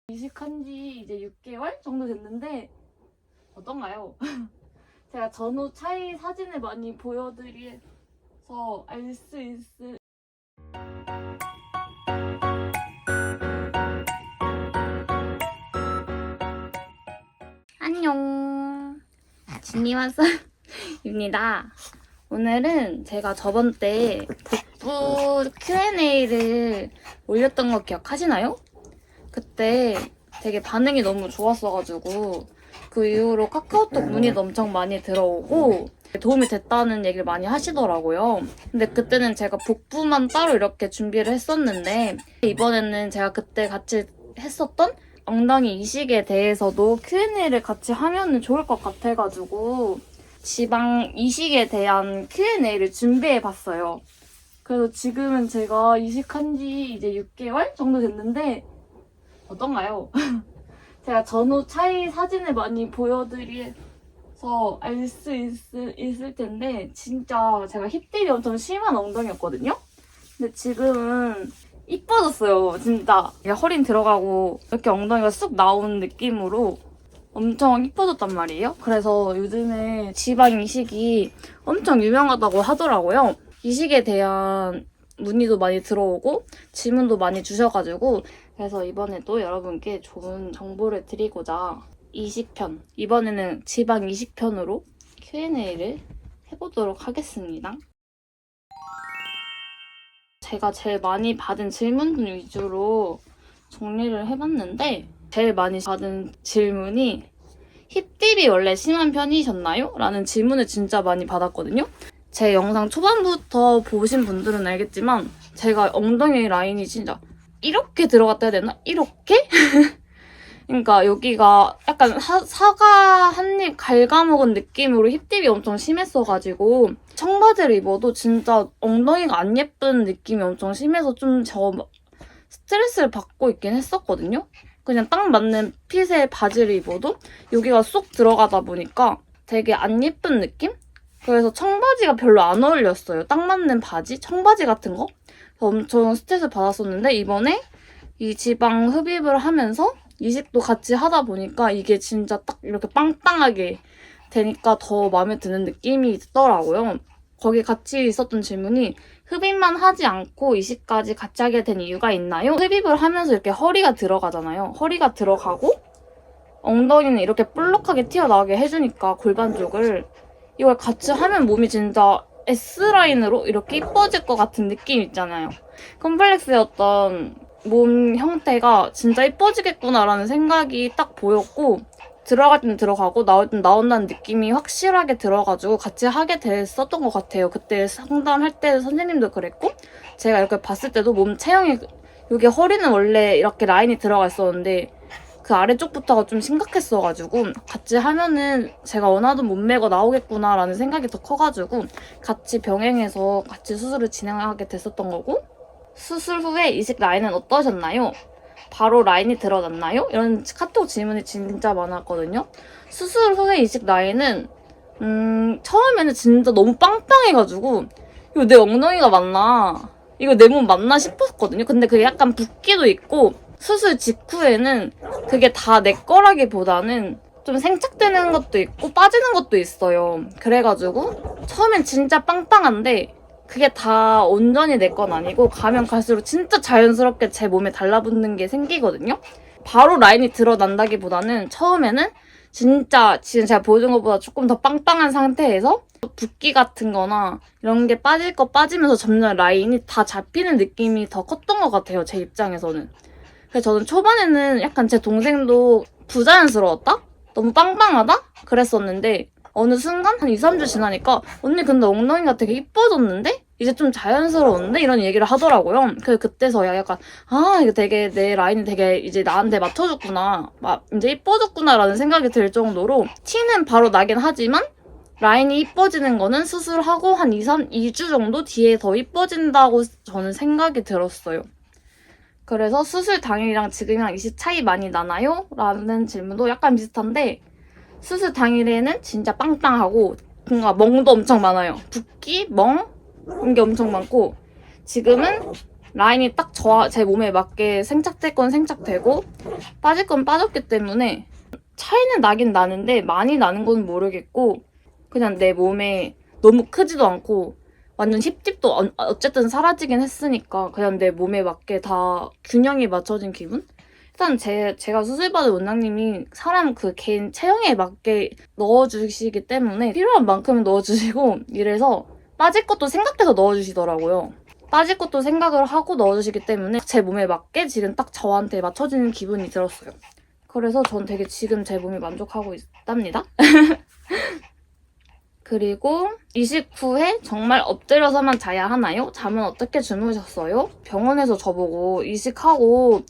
이식한 지 이제 6개월 정도 됐는데 어떤가요? 제가 전후 차이 사진을 많이 보여드려서 알 수 있을 안녕, 진이와서입니다. 오늘은 제가 저번 때 복부 Q&A를 올렸던 거 기억하시나요? 그때 되게 반응이 너무 좋았어가지고 그 이후로 카카오톡 문의도 엄청 많이 들어오고 도움이 됐다는 얘기를 많이 하시더라고요. 근데 그때는 제가 복부만 따로 이렇게 준비를 했었는데 이번에는 제가 그때 같이 했었던 엉덩이 이식에 대해서도 Q&A를 같이 하면 좋을 것 같아가지고 지방 이식에 대한 Q&A를 준비해봤어요. 그래서 지금은 제가 이식한 지 이제 6개월 정도 됐는데 어떤가요? 제가 전후 차이 사진을 많이 보여드려서 알 수 있을 텐데 진짜 제가 힙들이 엄청 심한 엉덩이였거든요? 근데 지금은 이뻐졌어요, 진짜. 허리는 들어가고 이렇게 엉덩이가 쑥 나오는 느낌으로 엄청 이뻐졌단 말이에요. 그래서 요즘에 지방 이식이 엄청 유명하다고 하더라고요. 이식에 대한 문의도 많이 들어오고 질문도 많이 주셔가지고 그래서 이번에도 여러분께 좋은 정보를 드리고자 이식편, 이번에는 지방 이식편으로 Q&A를 해보도록 하겠습니다. 제가 제일 많이 받은 질문들 위주로 정리를 해봤는데 제일 많이 받은 질문이 힙딥이 원래 심한 편이셨나요? 라는 질문을 진짜 많이 받았거든요. 제 영상 초반부터 보신 분들은 알겠지만 제가 엉덩이 라인이 진짜 이렇게 들어갔다 해야 되나? 이렇게? 그러니까 여기가 약간 사과 한 입 갉아먹은 느낌으로 힙딥이 엄청 심했어가지고 청바지를 입어도 진짜 엉덩이가 안 예쁜 느낌이 엄청 심해서 좀 스트레스를 받고 있긴 했었거든요. 그냥 딱 맞는 핏의 바지를 입어도 여기가 쏙 들어가다 보니까 되게 안 예쁜 느낌? 그래서 청바지가 별로 안 어울렸어요. 딱 맞는 바지? 청바지 같은 거? 엄청 스트레스 받았었는데 이번에 이 지방 흡입을 하면서 이식도 같이 하다 보니까 이게 진짜 딱 이렇게 빵빵하게 되니까 더 마음에 드는 느낌이 있더라고요. 거기 같이 있었던 질문이 흡입만 하지 않고 이식까지 같이 하게 된 이유가 있나요? 흡입을 하면서 이렇게 허리가 들어가잖아요. 허리가 들어가고 엉덩이는 이렇게 볼록하게 튀어나오게 해주니까 골반 쪽을 이걸 같이 하면 몸이 진짜 S라인으로 이렇게 이뻐질 것 같은 느낌 있잖아요. 컴플렉스의 어떤 몸 형태가 진짜 이뻐지겠구나라는 생각이 딱 보였고 들어갈 때는 들어가고 나올 때는 나온다는 느낌이 확실하게 들어가지고 같이 하게 됐었던 것 같아요. 그때 상담할 때 선생님도 그랬고 제가 이렇게 봤을 때도 몸 체형이 여기 허리는 원래 이렇게 라인이 들어가 있었는데 그 아래쪽부터가 좀 심각했어가지고 같이 하면은 제가 원하던 몸매가 나오겠구나라는 생각이 더 커가지고 같이 병행해서 같이 수술을 진행하게 됐었던 거고 수술 후에 이식 라인은 어떠셨나요? 바로 라인이 드러났나요? 이런 카톡 질문이 진짜 많았거든요. 수술 후에 이식 라인은 처음에는 진짜 너무 빵빵해가지고 이거 내 엉덩이가 맞나? 이거 내 몸 맞나 싶었거든요. 근데 그게 약간 붓기도 있고 수술 직후에는 그게 다 내 거라기보다는 좀 생착되는 것도 있고 빠지는 것도 있어요. 그래가지고 처음엔 진짜 빵빵한데 그게 다 온전히 내 건 아니고 가면 갈수록 진짜 자연스럽게 제 몸에 달라붙는 게 생기거든요. 바로 라인이 드러난다기보다는 처음에는 진짜 지금 제가 보여준 것보다 조금 더 빵빵한 상태에서 붓기 같은 거나 이런 게 빠질 거 빠지면서 점점 라인이 다 잡히는 느낌이 더 컸던 것 같아요. 제 입장에서는. 그래서 저는 초반에는 약간 제 동생도 부자연스러웠다? 너무 빵빵하다? 그랬었는데 어느 순간 한 2, 3주 지나니까 언니 근데 엉덩이가 되게 이뻐졌는데? 이제 좀 자연스러운데? 이런 얘기를 하더라고요. 그래서 그때서야 약간 이거 되게 내 라인이 되게 이제 나한테 맞춰줬구나. 이제 이뻐졌구나 라는 생각이 들 정도로 티는 바로 나긴 하지만 라인이 이뻐지는 거는 수술하고 한 2주 정도 뒤에 더 이뻐진다고 저는 생각이 들었어요. 그래서 수술 당일이랑 지금이랑 이식 차이 많이 나나요? 라는 질문도 약간 비슷한데 수술 당일에는 진짜 빵빵하고 뭔가 멍도 엄청 많아요. 붓기, 멍 이런 게 엄청 많고 지금은 라인이 딱 제 몸에 맞게 생착될 건 생착되고 빠질 건 빠졌기 때문에 차이는 나긴 나는데 많이 나는 건 모르겠고 그냥 내 몸에 너무 크지도 않고 완전 힙tip도 어쨌든 사라지긴 했으니까 그냥 내 몸에 맞게 다 균형이 맞춰진 기분? 일단 제가 수술받은 원장님이 사람 그 개인 체형에 맞게 넣어주시기 때문에 필요한 만큼 넣어주시고 이래서 빠질 것도 생각해서 넣어주시더라고요. 빠질 것도 생각을 하고 넣어주시기 때문에 제 몸에 맞게 지금 딱 저한테 맞춰지는 기분이 들었어요. 그래서 전 되게 지금 제 몸이 만족하고 있답니다. 그리고 이식 후에 정말 엎드려서만 자야 하나요? 잠은 어떻게 주무셨어요? 병원에서 저보고 이식하고